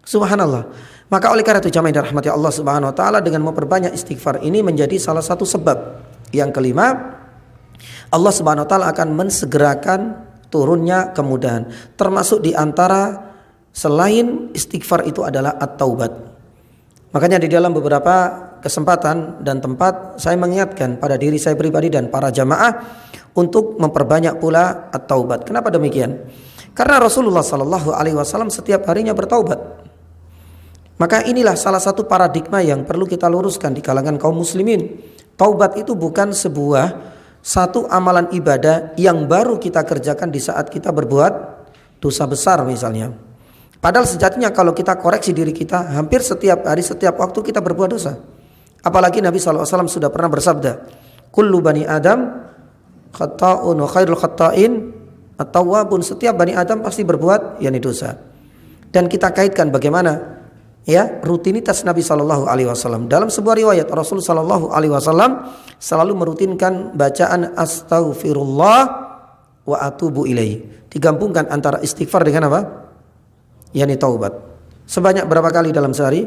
Subhanallah. Maka oleh karena itu jamaah yang dirahmati Allah Subhanahu wa taala, dengan memperbanyak istighfar ini menjadi salah satu sebab. Yang kelima, Allah Subhanahu wa taala akan mensegerakan turunnya kemudahan. Termasuk di antara selain istighfar itu adalah at-taubat. Makanya di dalam beberapa kesempatan dan tempat saya mengingatkan pada diri saya pribadi dan para jamaah untuk memperbanyak pula at-taubat. Kenapa demikian? Karena Rasulullah SAW setiap harinya bertaubat. Maka inilah salah satu paradigma yang perlu kita luruskan di kalangan kaum muslimin. Taubat itu bukan satu amalan ibadah yang baru kita kerjakan di saat kita berbuat dosa besar misalnya. Padahal sejatinya kalau kita koreksi diri kita, hampir setiap hari, setiap waktu kita berbuat dosa. Apalagi Nabi SAW sudah pernah bersabda, kullu bani Adam khata'un wa khairul khata'in at-tawwabun. Setiap bani Adam pasti berbuat yakni dosa. Dan kita kaitkan bagaimana ya rutinitas Nabi Shallallahu Alaihi Wasallam. Dalam sebuah riwayat Rasul Shallallahu Alaihi Wasallam selalu merutinkan bacaan astaghfirullah wa atubu ilaih. Digabungkan antara istighfar dengan apa? Yani taubat. Sebanyak berapa kali dalam sehari?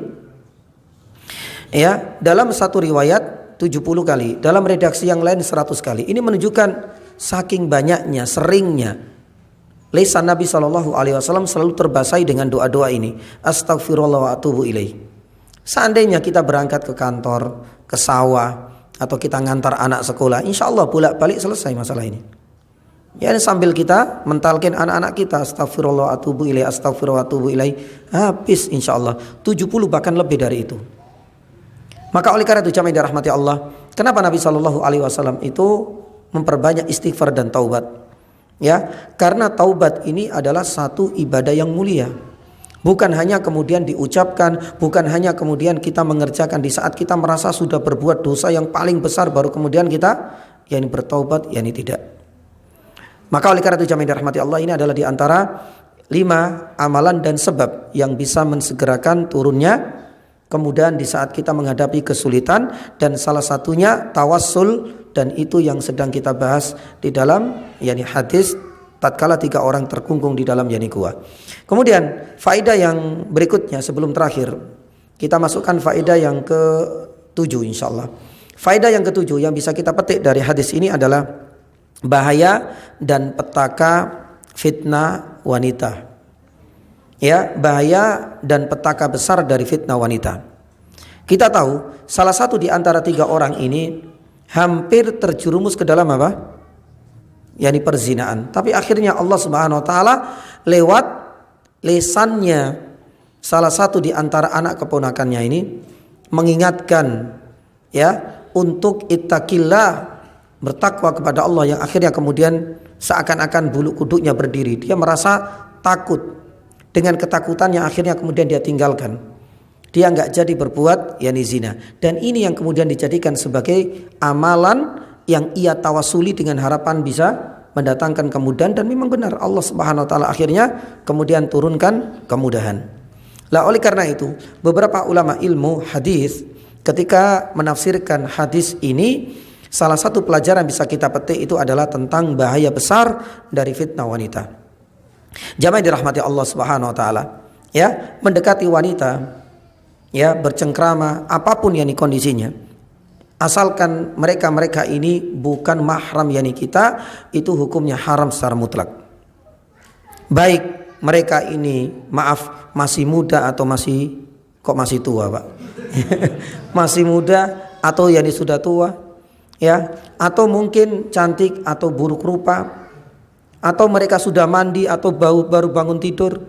Ya, dalam satu riwayat 70 kali, dalam redaksi yang lain 100 kali. Ini menunjukkan saking banyaknya, seringnya lisan Nabi Shallallahu Alaihi Wasallam selalu terbasahi dengan doa-doa ini. Astaghfirullah wa atubu ilaih. Seandainya kita berangkat ke kantor, ke sawah, atau kita ngantar anak sekolah, insya Allah bolak-balik selesai masalah ini. Ya, sambil kita mentalkin anak-anak kita astaghfirullah wa atubu ilaih, astaghfirullah wa atubu ilaih, habis insya Allah 70 bahkan lebih dari itu. Maka oleh karena itu jamaah yang dirahmati Allah, kenapa Nabi Shallallahu Alaihi Wasallam itu memperbanyak istighfar dan taubat? Ya, karena taubat ini adalah satu ibadah yang mulia. Bukan hanya kemudian diucapkan, bukan hanya kemudian kita mengerjakan di saat kita merasa sudah berbuat dosa yang paling besar baru kemudian kita yakni bertaubat, yakni tidak. Maka oleh karena itu jamaah yang dirahmati Allah, ini adalah di antara 5 amalan dan sebab yang bisa mensegerakan turunnya kemudian di saat kita menghadapi kesulitan, dan salah satunya tawassul. Dan itu yang sedang kita bahas di dalam yakni hadis tatkala 3 orang terkungkung di dalam yakni gua. Kemudian faedah yang berikutnya sebelum terakhir kita masukkan faedah yang ke-7 insyaallah. Faedah yang ke-7 yang bisa kita petik dari hadis ini adalah bahaya dan petaka fitnah wanita. Ya, bahaya dan petaka besar dari fitnah wanita. Kita tahu salah satu di antara 3 orang ini hampir terjerumus ke dalam apa? yakni perzinaan. Tapi akhirnya Allah Subhanahu wa taala lewat lisannya salah satu di antara anak keponakannya ini mengingatkan ya untuk ittaqillah, bertakwa kepada Allah, yang akhirnya kemudian seakan-akan bulu kuduknya berdiri. Dia merasa takut, dengan ketakutan yang akhirnya kemudian dia tinggalkan. Dia enggak jadi berbuat yakni zina. Dan ini yang kemudian dijadikan sebagai amalan yang ia tawasuli dengan harapan bisa mendatangkan kemudahan, dan memang benar Allah Subhanahu wa taala akhirnya kemudian turunkan kemudahan. Lah oleh karena itu beberapa ulama ilmu hadis ketika menafsirkan hadis ini, salah satu pelajaran bisa kita petik itu adalah tentang bahaya besar dari fitnah wanita. Jamaah dirahmati Allah Subhanahu wa taala, ya, mendekati wanita, ya, bercengkrama apapun yakni kondisinya, asalkan mereka ini bukan mahram yakni kita, itu hukumnya haram secara mutlak. Baik mereka ini maaf masih muda atau masih tua, Pak. Masih muda atau yakni sudah tua, ya, atau mungkin cantik atau buruk rupa, atau mereka sudah mandi atau baru bangun tidur,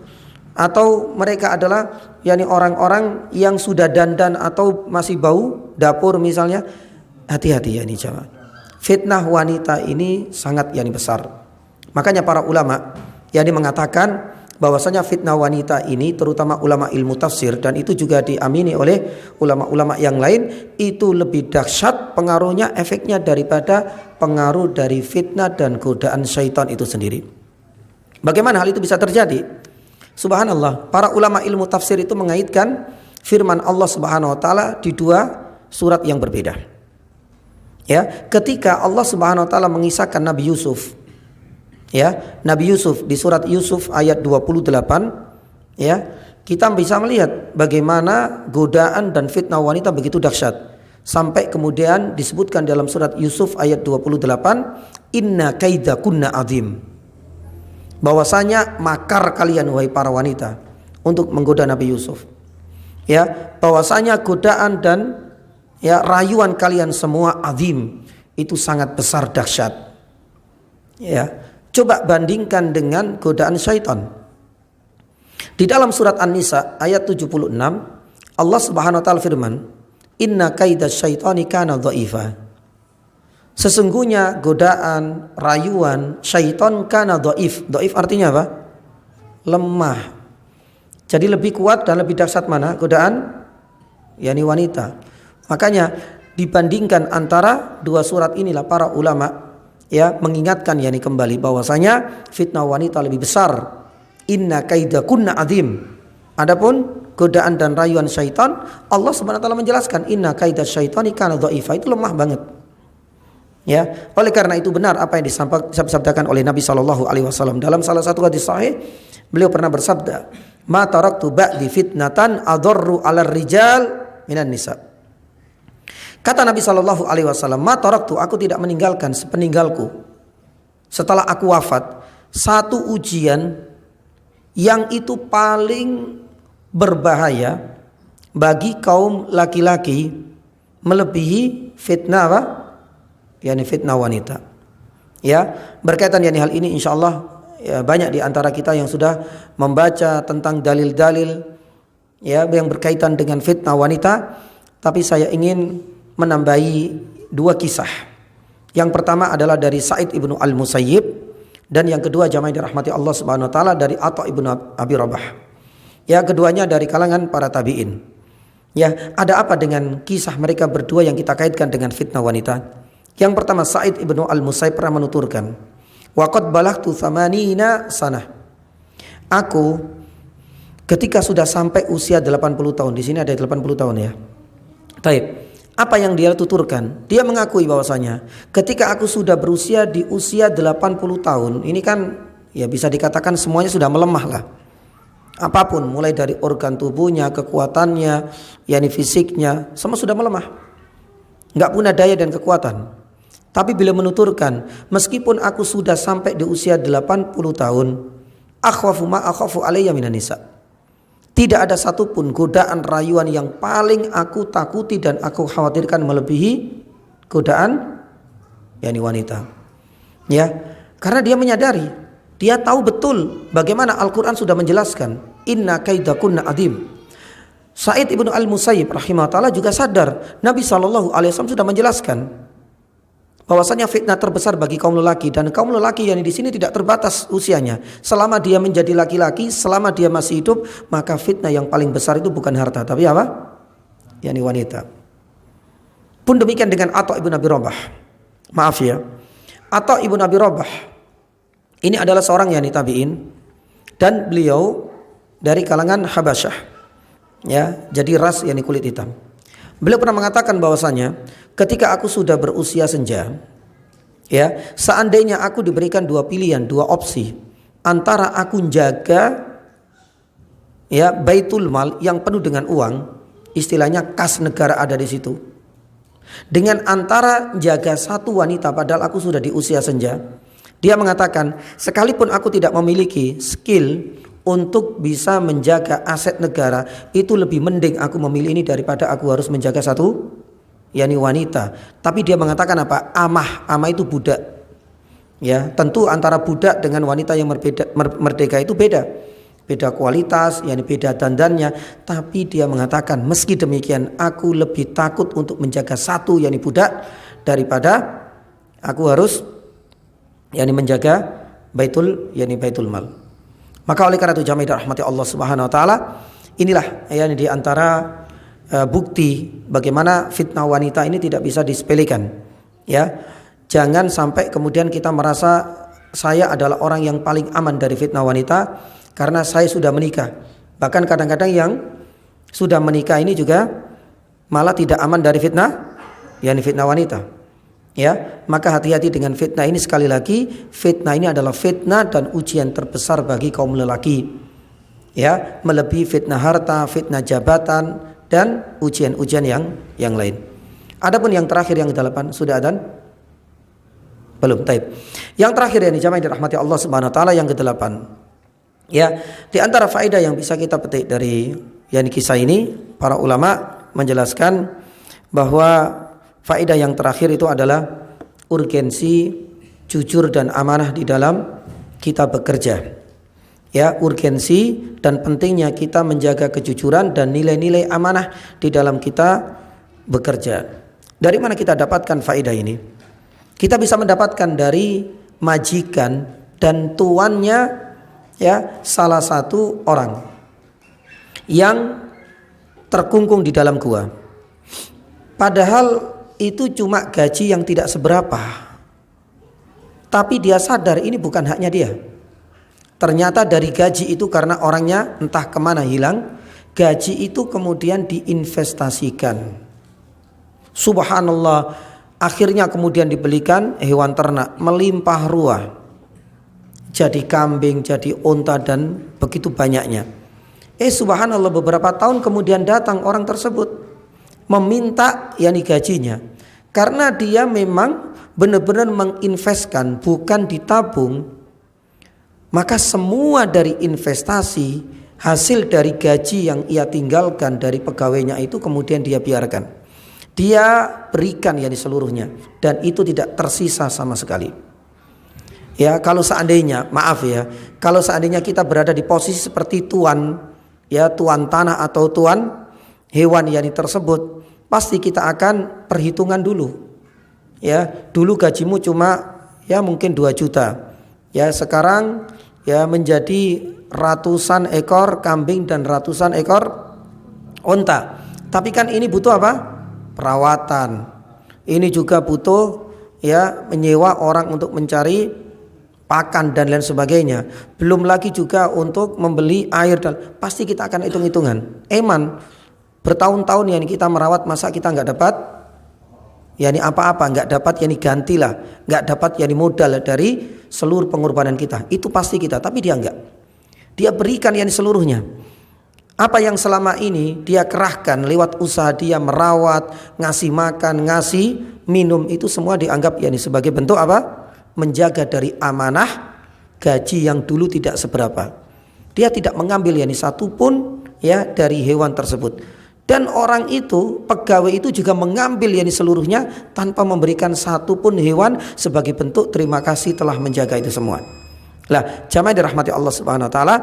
atau mereka adalah yakni orang-orang yang sudah dandan atau masih bau dapur misalnya. Hati-hati yakni jamaah. Fitnah wanita ini sangat yakni besar. Makanya para ulama yakni mengatakan bahwasanya fitnah wanita ini, terutama ulama ilmu tafsir, dan itu juga diamini oleh ulama-ulama yang lain, itu lebih dahsyat pengaruhnya, efeknya daripada pengaruh dari fitnah dan godaan syaitan itu sendiri. Bagaimana hal itu bisa terjadi? Subhanallah, para ulama ilmu tafsir itu mengaitkan firman Allah Subhanahu wa taala di 2 surat yang berbeda. Ya, ketika Allah Subhanahu wa taala mengisahkan Nabi Yusuf, ya, Nabi Yusuf di surat Yusuf ayat 28, ya, kita bisa melihat bagaimana godaan dan fitnah wanita begitu dahsyat, sampai kemudian disebutkan dalam surat Yusuf ayat 28, inna kaidakunna azim, bahwasanya makar kalian wahai para wanita untuk menggoda Nabi Yusuf, ya, bahwasanya godaan dan ya rayuan kalian semua azim, itu sangat besar dahsyat. Ya, coba bandingkan dengan godaan syaitan. Di dalam surat An-Nisa ayat 76, Allah Subhanahu wa taala firman, inna kaidas syaitani kana dha'ifa. Sesungguhnya godaan, rayuan syaitan kana dhaif. Dhaif artinya apa? Lemah. Jadi lebih kuat dan lebih dahsyat mana? Godaan yakni wanita. Makanya dibandingkan antara 2 surat inilah para ulama ya mengingatkan kembali bahwasanya fitnah wanita lebih besar. Inna kaidakunna azim. Adapun godaan dan rayuan syaitan, Allah Subhanahu wa taala menjelaskan inna kaida syaitani kana dhaifa, itu lemah banget. Ya, oleh karena itu benar apa yang disabdakan oleh Nabi sallallahu alaihi wasallam dalam salah satu hadis sahih. Beliau pernah bersabda, "Ma taraktu ba'di fitnatan adarru 'alar rijal minan nisa." Kata Nabi sallallahu alaihi wasallam, "Ma taraktu, aku tidak meninggalkan sepeninggalku setelah aku wafat satu ujian yang itu paling berbahaya bagi kaum laki-laki melebihi fitnah apa? Yani fitnah wanita." Ya, berkaitan dengan hal ini insyaallah ya, banyak di antara kita yang sudah membaca tentang dalil-dalil ya yang berkaitan dengan fitnah wanita, tapi saya ingin menambahi dua kisah. Yang pertama adalah dari Sa'id ibnu al-Musayyib, dan yang kedua jamaah dirahmati Allah Subhanahu wa taala dari Atha ibnu Abi Rabah. Ya, keduanya dari kalangan para tabi'in. Ya, ada apa dengan kisah mereka berdua yang kita kaitkan dengan fitnah wanita? Yang pertama, Sa'id ibnu al-Musayyib pernah menuturkan, "Waqad balaghtu 80 sanah." Aku ketika sudah sampai usia 80 tahun, di sini ada 80 tahun ya. Taib. Apa yang dia tuturkan? Dia mengakui bahwasanya ketika aku sudah berusia di usia 80 tahun, ini kan ya bisa dikatakan semuanya sudah melemah lah. Apapun, mulai dari organ tubuhnya, kekuatannya, yakni fisiknya, semua sudah melemah. Enggak punya daya dan kekuatan. Tapi beliau menuturkan, meskipun aku sudah sampai di usia 80 tahun, akhwafu ma akhafu alayya minan nisa. Tidak ada satupun godaan rayuan yang paling aku takuti dan aku khawatirkan melebihi godaan yakni wanita. Ya, karena dia menyadari, dia tahu betul bagaimana Al-Qur'an sudah menjelaskan, inna kaidakunna adim. Sa'id ibnu al-Musayyib rahimahullah juga sadar, Nabi sallallahu alaihi wasallam sudah menjelaskan bahwasanya fitnah terbesar bagi kaum lelaki, dan kaum lelaki yang di sini tidak terbatas usianya. Selama dia menjadi laki-laki, selama dia masih hidup, maka fitnah yang paling besar itu bukan harta, tapi apa? Yani wanita. Pun demikian dengan Atha ibn Abi Rabah. Maaf ya, Atha ibn Abi Rabah ini adalah seorang yani tabi'in, dan beliau dari kalangan Habasyah. Ya, jadi ras yani kulit hitam. Beliau pernah mengatakan bahwasanya ketika aku sudah berusia senja, ya, seandainya aku diberikan dua pilihan, dua opsi, antara aku jaga ya baitul mal yang penuh dengan uang, istilahnya kas negara ada di situ, dengan antara jaga satu wanita padahal aku sudah di usia senja. Dia mengatakan, sekalipun aku tidak memiliki skill untuk bisa menjaga aset negara, itu lebih mending aku memilih ini daripada aku harus menjaga satu yakni wanita. Tapi dia mengatakan apa? Amah itu budak. Ya, tentu antara budak dengan wanita yang merdeka itu beda kualitas, yakni beda dandannya. Tapi dia mengatakan, meski demikian aku lebih takut untuk menjaga satu yakni budak daripada aku harus yakni menjaga baitul mal. Maka oleh karena itu jamaah rahmati Allah Subhanahu wa taala, inilah ya di antara bukti bagaimana fitnah wanita ini tidak bisa disepelekan. Ya. Jangan sampai kemudian kita merasa saya adalah orang yang paling aman dari fitnah wanita karena saya sudah menikah. Bahkan kadang-kadang yang sudah menikah ini juga malah tidak aman dari fitnah, yakni fitnah wanita. Ya, maka hati-hati dengan fitnah ini. Sekali lagi, fitnah ini adalah fitnah dan ujian terbesar bagi kaum lelaki. Ya, melebihi fitnah harta, fitnah jabatan, dan ujian-ujian yang lain. Adapun yang terakhir yang ke-8 sudah adzan? Belum, taib. Yang terakhir yang dijamaah dirahmati Allah Subhanahu wa taala yang ke-8. Ya, di antara faedah yang bisa kita petik dari kisah ini, para ulama menjelaskan bahwa faedah yang terakhir itu adalah urgensi jujur dan amanah di dalam kita bekerja. Ya, urgensi dan pentingnya kita menjaga kejujuran dan nilai-nilai amanah di dalam kita bekerja. Dari mana kita dapatkan faedah ini? Kita bisa mendapatkan dari majikan dan tuannya ya salah satu orang yang terkungkung di dalam gua. Padahal itu cuma gaji yang tidak seberapa. Tapi dia sadar ini bukan haknya dia. Ternyata dari gaji itu karena orangnya entah kemana hilang, gaji itu kemudian diinvestasikan. Subhanallah, akhirnya kemudian dibelikan hewan ternak melimpah ruah. Jadi kambing, jadi unta dan begitu banyaknya. Subhanallah, beberapa tahun kemudian datang orang tersebut meminta gajinya. Karena dia memang benar-benar menginvestkan, bukan ditabung. Maka semua dari investasi, hasil dari gaji yang ia tinggalkan dari pegawainya itu kemudian dia biarkan. Dia berikan seluruhnya, dan itu tidak tersisa sama sekali. Ya, kalau seandainya, kalau seandainya kita berada di posisi seperti tuan tanah atau tuan hewan tersebut, pasti kita akan perhitungan dulu. Ya, dulu gajimu cuma mungkin 2 juta. Ya, sekarang menjadi ratusan ekor kambing dan ratusan ekor unta. Tapi kan ini butuh apa? Perawatan. Ini juga butuh menyewa orang untuk mencari pakan dan lain sebagainya. Belum lagi juga untuk membeli air, dan pasti kita akan hitung-hitungan. Bertahun-tahun kita merawat, masa kita nggak dapat apa-apa, nggak dapat gantilah, nggak dapat modal dari seluruh pengorbanan kita. Itu pasti kita, tapi dia enggak. Dia berikan seluruhnya. Apa yang selama ini dia kerahkan lewat usaha dia merawat, ngasih makan, ngasih minum, itu semua dianggap sebagai bentuk apa? Menjaga dari amanah gaji yang dulu tidak seberapa. Dia tidak mengambil satu pun dari hewan tersebut. Dan orang itu, pegawai itu juga mengambil seluruhnya tanpa memberikan satu pun hewan sebagai bentuk terima kasih telah menjaga itu semua. Lah, jamaah dirahmati Allah Subhanahu wa taala,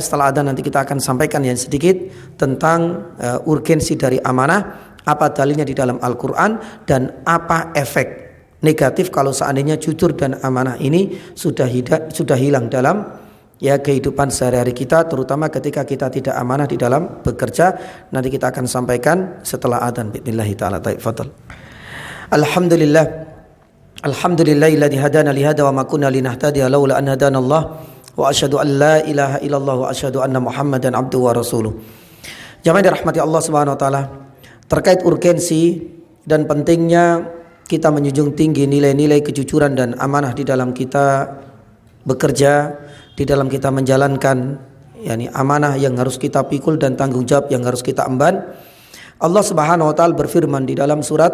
setelah ada nanti kita akan sampaikan sedikit tentang urgensi dari amanah, apa dalilnya di dalam Al-Qur'an, dan apa efek negatif kalau seandainya jujur dan amanah ini sudah hilang dalam kehidupan sehari-hari kita, terutama ketika kita tidak amanah di dalam bekerja. Nanti kita akan sampaikan setelah adzan biidznillah taala. Tafadhal. Alhamdulillahilladzi hadana li hada wa ma kunna linahtadiya laula an hadanallah wa asyhadu an la ilaha illallah wa asyhadu anna Muhammadan abduhu wa rasuluh. Jamaah dirahmati Allah Subhanahu wa taala, terkait urgensi dan pentingnya kita menjunjung tinggi nilai-nilai kejujuran dan amanah di dalam kita bekerja, di dalam kita menjalankan amanah yang harus kita pikul dan tanggung jawab yang harus kita emban. Allah Subhanahu wa taala berfirman di dalam surat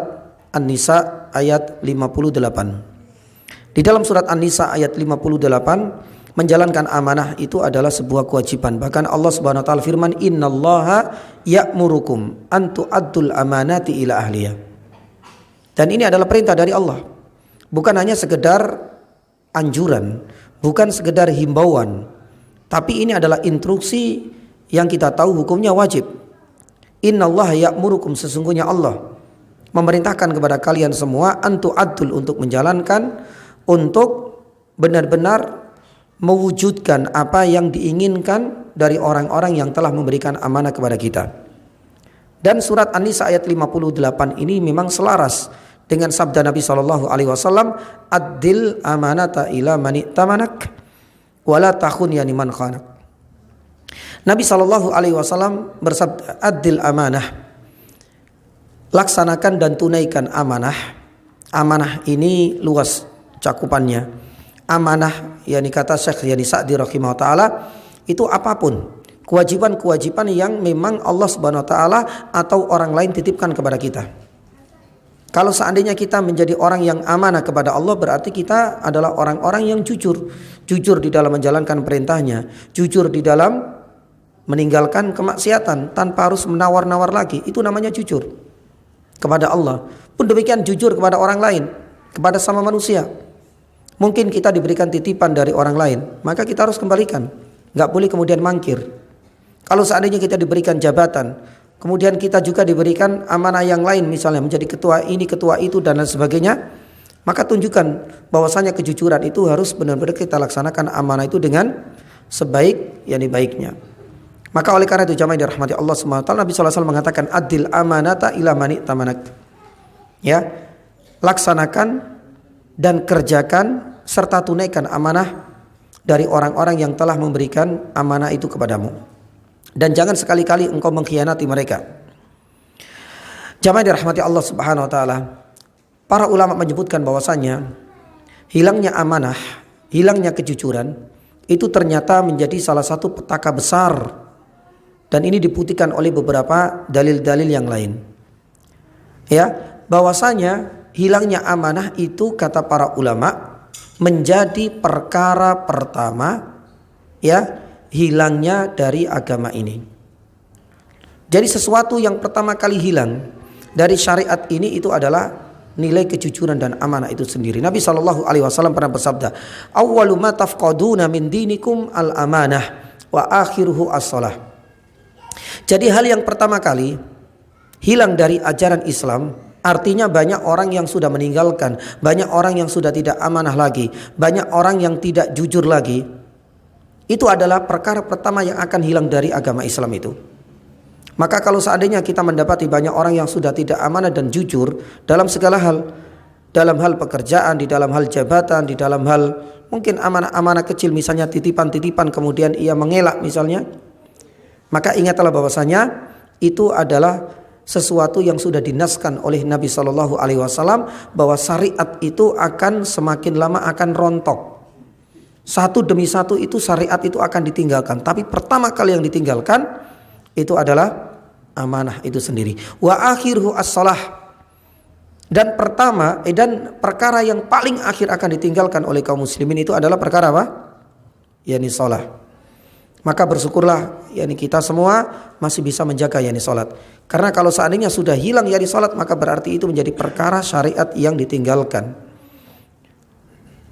An-Nisa ayat 58. Di dalam surat An-Nisa ayat 58, menjalankan amanah itu adalah sebuah kewajiban. Bahkan Allah Subhanahu wa taala firman, innallaha ya'murukum an tu'addul amanati ila ahliha. Dan ini adalah perintah dari Allah. Bukan hanya sekedar anjuran, bukan sekedar himbauan, tapi ini adalah instruksi yang kita tahu hukumnya wajib. Innallaha ya'murukum, sesungguhnya Allah memerintahkan kepada kalian semua antu adul, untuk menjalankan, untuk benar-benar mewujudkan apa yang diinginkan dari orang-orang yang telah memberikan amanah kepada kita. Dan surat An-Nisa ayat 58 ini memang selaras dengan sabda Nabi SAW, Addil amanata ila mani tamanak wala takhun man khanak. Nabi SAW bersabda, Addil amanah, laksanakan dan tunaikan amanah. Amanah ini luas cakupannya. Amanah kata Syekh Sa'di rahimahullah ta'ala, itu apapun kewajiban-kewajiban yang memang Allah Subhanahu wa taala atau orang lain titipkan kepada kita. Kalau seandainya kita menjadi orang yang amanah kepada Allah, berarti kita adalah orang-orang yang jujur. Jujur di dalam menjalankan perintahnya, jujur di dalam meninggalkan kemaksiatan tanpa harus menawar-nawar lagi. Itu namanya jujur kepada Allah. Pun demikian jujur kepada orang lain, kepada sama manusia. Mungkin kita diberikan titipan dari orang lain, maka kita harus kembalikan. Gak boleh kemudian mangkir. Kalau seandainya kita diberikan jabatan, kemudian kita juga diberikan amanah yang lain, misalnya menjadi ketua ini, ketua itu, dan lain sebagainya, maka tunjukkan bahwasanya kejujuran itu harus benar-benar kita laksanakan amanah itu dengan sebaik-baiknya. Maka oleh karena itu jamaah yang dirahmati Allah SWT, Nabi SAW mengatakan adil amanata ila mani tamanak. Laksanakan dan kerjakan serta tunaikan amanah dari orang-orang yang telah memberikan amanah itu kepadamu. Dan jangan sekali-kali engkau mengkhianati mereka. Jamaah dirahmati Allah Subhanahu wa taala. Para ulama menyebutkan bahwasanya hilangnya amanah, hilangnya kejujuran itu ternyata menjadi salah satu petaka besar, dan ini dibuktikan oleh beberapa dalil-dalil yang lain. Ya, bahwasanya hilangnya amanah itu kata para ulama menjadi perkara pertama ya hilangnya dari agama ini. Jadi sesuatu yang pertama kali hilang dari syariat ini itu adalah nilai kejujuran dan amanah itu sendiri. Nabi SAW pernah bersabda, "Awwalu ma tafqaduna min dinikum al-amanah wa akhiruhu as-shalah." Jadi hal yang pertama kali hilang dari ajaran Islam, artinya banyak orang yang sudah meninggalkan, banyak orang yang sudah tidak amanah lagi, banyak orang yang tidak jujur lagi. Itu adalah perkara pertama yang akan hilang dari agama Islam itu. Maka kalau seandainya kita mendapati banyak orang yang sudah tidak amanah dan jujur dalam segala hal, dalam hal pekerjaan, di dalam hal jabatan, di dalam hal mungkin amanah-amanah kecil, misalnya titipan-titipan kemudian ia mengelak misalnya, maka ingatlah bahwasanya itu adalah sesuatu yang sudah dinaskan oleh Nabi SAW bahwa syariat itu akan semakin lama akan rontok. Satu demi satu itu syariat itu akan ditinggalkan. Tapi pertama kali yang ditinggalkan itu adalah amanah itu sendiri. Wa akhiruhu as-shalah. Dan perkara yang paling akhir akan ditinggalkan oleh kaum muslimin itu adalah perkara apa? Yani salat. Maka bersyukurlah yani kita semua masih bisa menjaga yani salat. Karena kalau seandainya sudah hilang yani salat, maka berarti itu menjadi perkara syariat yang ditinggalkan.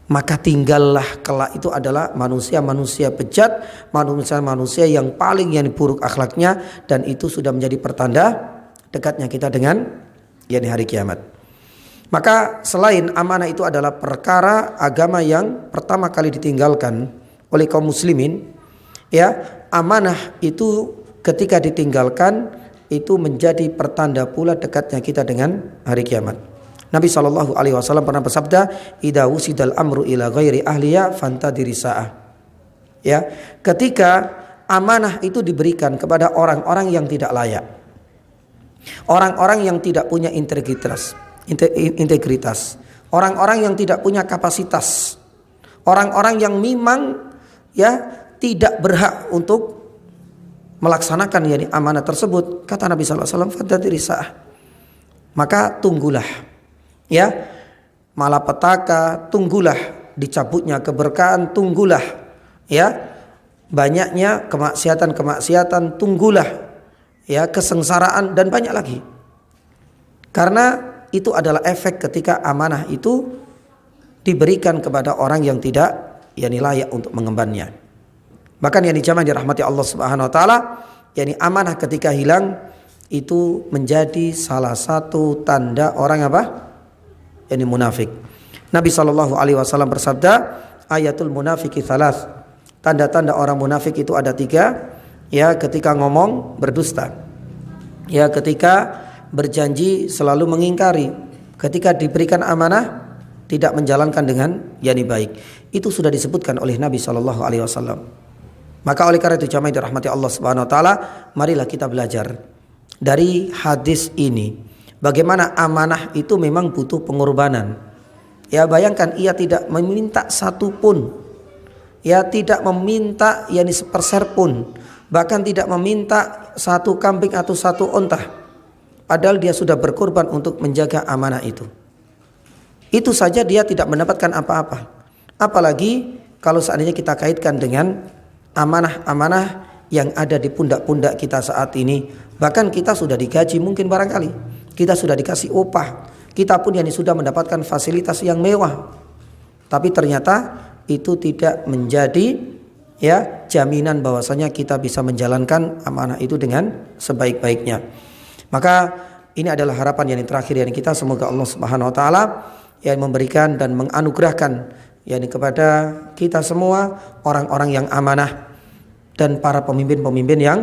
Maka tinggallah kelak itu adalah manusia-manusia bejat, manusia-manusia yang paling yang buruk akhlaknya, dan itu sudah menjadi pertanda dekatnya kita dengan yakni hari kiamat. Maka selain amanah itu adalah perkara agama yang pertama kali ditinggalkan oleh kaum muslimin, ya, amanah itu ketika ditinggalkan itu menjadi pertanda pula dekatnya kita dengan hari kiamat. Nabi SAW pernah bersabda, "Idza wusidal amru ila ghairi ahliya fantadiri sa'ah." Ya, ketika amanah itu diberikan kepada orang-orang yang tidak layak, orang-orang yang tidak punya integritas, orang-orang yang tidak punya kapasitas, orang-orang yang memang ya tidak berhak untuk melaksanakan yani amanah tersebut, kata Nabi SAW, fantadiri sa'ah. Maka tunggulah. Ya, malapetaka, tunggulah dicabutnya keberkahan, tunggulah ya banyaknya kemaksiatan, tunggulah ya kesengsaraan dan banyak lagi. Karena itu adalah efek ketika amanah itu diberikan kepada orang yang tidak yani layak untuk mengembannya. Bahkan yang dijamah dirahmati Allah Subhanahu wa taala, yani amanah ketika hilang itu menjadi salah satu tanda orang apa? Yani munafik. Nabi SAW bersabda, ayatul munafiki thalath. Tanda-tanda orang munafik itu ada 3. Ya, ketika ngomong berdusta. Ya, ketika berjanji selalu mengingkari. Ketika diberikan amanah tidak menjalankan dengan yani baik. Itu sudah disebutkan oleh Nabi SAW. Maka oleh karena itu jamaah dirahmati Allah Subhanahu wa taala, marilah kita belajar dari hadis ini. Bagaimana amanah itu memang butuh pengorbanan. Ya, bayangkan ia tidak meminta satu pun. Ya, tidak meminta yani seperser pun. Bahkan tidak meminta satu kambing atau satu unta. Padahal dia sudah berkorban untuk menjaga amanah itu. Itu saja dia tidak mendapatkan apa-apa. Apalagi kalau seandainya kita kaitkan dengan amanah-amanah yang ada di pundak-pundak kita saat ini. Bahkan kita sudah digaji mungkin barangkali. Kita sudah dikasih upah, kita pun yang sudah mendapatkan fasilitas yang mewah, tapi ternyata itu tidak menjadi ya jaminan bahwasanya kita bisa menjalankan amanah itu dengan sebaik-baiknya. Maka ini adalah harapan yang terakhir yang kita, semoga Allah Subhanahu wa taala yang memberikan dan menganugerahkan yakni kepada kita semua orang-orang yang amanah dan para pemimpin-pemimpin yang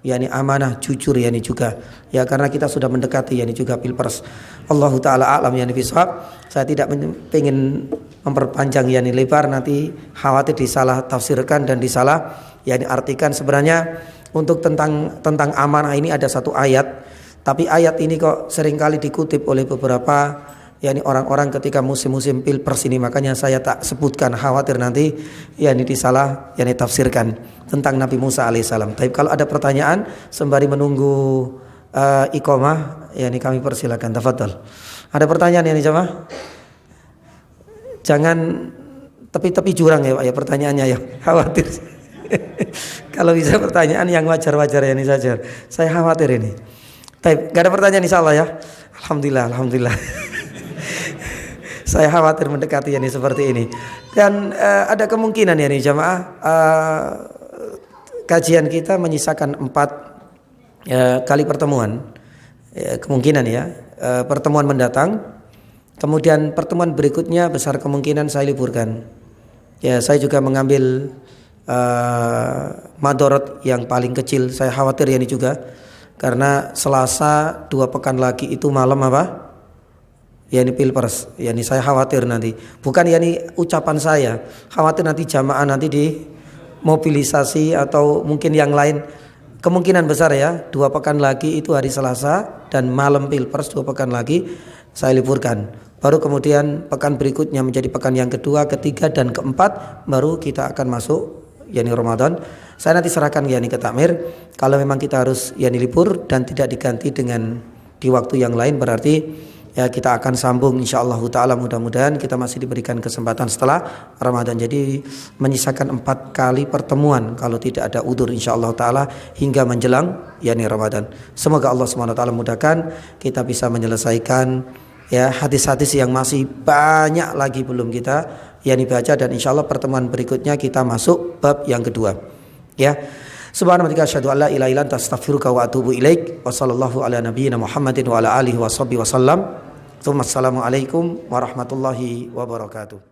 yakni amanah, jujur yakni juga. Ya karena kita sudah mendekati yakni juga Pilpres. Allahu taala a'lam yakni bishawab. Saya tidak ingin memperpanjang yakni lebar, nanti khawatir disalah tafsirkan dan disalah yakni artikan. Sebenarnya untuk tentang amanah ini ada satu ayat, tapi ayat ini kok seringkali dikutip oleh beberapa yakni orang-orang ketika musim-musim Pilpres ini, makanya saya tak sebutkan, khawatir nanti yakni disalah yakni tafsirkan tentang Nabi Musa alaihissalam. Tapi kalau ada pertanyaan sembari menunggu iqamah, yakni kami persilakan. Tafadhol. Ada pertanyaan yakni jamaah? Jangan tepi-tepi jurang ya Pak ya pertanyaannya ya. Khawatir. Kalau bisa pertanyaan yang wajar-wajar yakni saja. Saya khawatir ini. Baik, enggak ada pertanyaan insyaallah ya. Alhamdulillah. Saya khawatir mendekati yakni seperti ini. Dan ada kemungkinan yakni jamaah kajian kita menyisakan 4 kali pertemuan, kemungkinan ya, pertemuan mendatang. Kemudian pertemuan berikutnya besar kemungkinan saya liburkan. Ya, saya juga mengambil madorot yang paling kecil. Saya khawatir ini juga karena Selasa 2 pekan lagi itu malam apa? Yani Pilpres. Yani saya khawatir nanti. Bukan yani ucapan saya, khawatir nanti jamaah nanti dimobilisasi atau mungkin yang lain. Kemungkinan besar ya, 2 pekan lagi itu hari Selasa dan malam Pilpres 2 pekan lagi saya liburkan. Baru kemudian pekan berikutnya menjadi pekan yang kedua, ketiga dan keempat baru kita akan masuk yani Ramadan. Saya nanti serahkan yani ke takmir. Kalau memang kita harus yani libur dan tidak diganti dengan di waktu yang lain, berarti ya kita akan sambung insyaallah taala, mudah-mudahan kita masih diberikan kesempatan setelah Ramadan. Jadi menyisakan 4 kali pertemuan kalau tidak ada udzur insyaallah taala hingga menjelang yakni Ramadan. Semoga Allah Subhanahu wa taala mudahkan kita bisa menyelesaikan ya hadis-hadis yang masih banyak lagi belum kita yakni baca, dan insyaallah pertemuan berikutnya kita masuk bab yang kedua. Ya. Subhanaka asyhadu an la ilaha illa anta astaghfiruka wa atubu ilaik. Wa sallallahu ala nabiyyina Muhammadin wa ala alihi wa sahbihi wa sallam. Assalamualaikum warahmatullahi wabarakatuh.